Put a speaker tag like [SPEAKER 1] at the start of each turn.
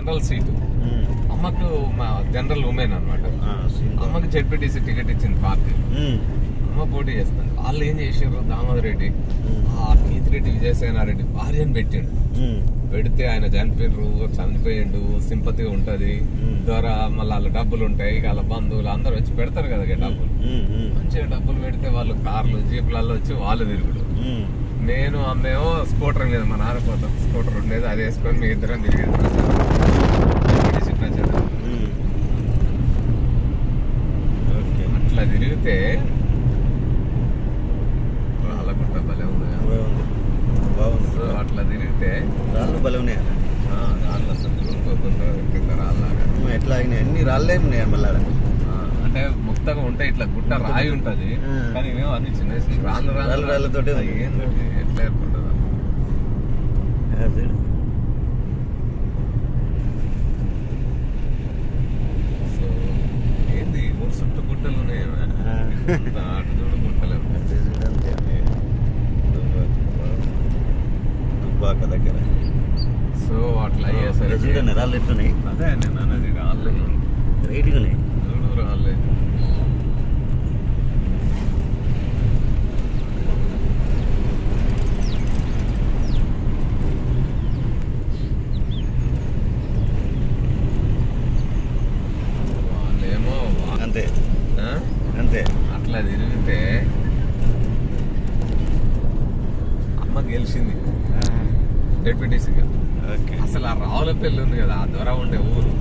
[SPEAKER 1] General seat. అమ్మకు మా general women అనమాట. అమ్మకి జెడ్పీటీసీ టికెట్ ఇచ్చింది పార్టీ. అమ్మ పోటీ చేస్తాను. వాళ్ళు ఏం చేసారు, దామోదర్ రెడ్డి కీతిరెడ్డి విజయసేనారెడ్డి భార్యను పెట్టిండు. పెడితే ఆయన చనిపోయిండు, సింపతిగా ఉంటది ద్వారా. మళ్ళీ వాళ్ళ డబ్బులు ఉంటాయి, వాళ్ళ బంధువులు అందరు వచ్చి పెడతారు కదా డబ్బులు. మంచిగా డబ్బులు పెడితే వాళ్ళు కార్లు జీపులలో వచ్చి వాళ్ళు తిరుగుడు. నేను అమ్మేమో స్కూటర్ మీద, మా నాన్న పోతాం స్కూటర్ ఉండేది, అది వేసుకొని మీ ఇద్దరం తిరిగేది. అట్లా తిరిగితే రాళ్ళగుట్ట భలే ఉంది. సో అట్లా తిరిగితే
[SPEAKER 2] రాళ్ళు భలే ఉన్నాయా?
[SPEAKER 1] రాళ్ళు అసలు కింద రాళ్ళలాగా
[SPEAKER 2] ఎట్లా అయినాయి, అన్ని రాళ్ళే ఉన్నాయి మళ్ళా.
[SPEAKER 1] అంటే ముక్తగా ఉంటే ఇట్లా గుట్ట రాయి ఉంటది, కానీ ఇవేమో అన్ని చిన్న
[SPEAKER 2] రాళ్ళతో
[SPEAKER 1] ఏంటంటే ఎట్లా ఏర్పడుతుంది. సో ఏంది ఊరు చుట్టూ గుట్టలు ఉన్నాయి, అటు చూడు గుట్టలే
[SPEAKER 2] దుబ్బాక దగ్గర.
[SPEAKER 1] సో అట్లా అయ్యేసరికి
[SPEAKER 2] రాళ్ళు ఎట్లున్నాయి,
[SPEAKER 1] అదే నేను అన్నది రాళ్ళే
[SPEAKER 2] రైట్గా ఉన్నాయి,
[SPEAKER 1] చూడు రాళ్ళే. వాళ్ళేమో
[SPEAKER 2] అంతే అంతే.
[SPEAKER 1] అట్లా తిరిగితే అమ్మ గెలిచింది డెప్యూటీసీగా. అసలు ఆ రావులపల్లి ఉంది కదా, ఆ దొర ఉండే ఊరు,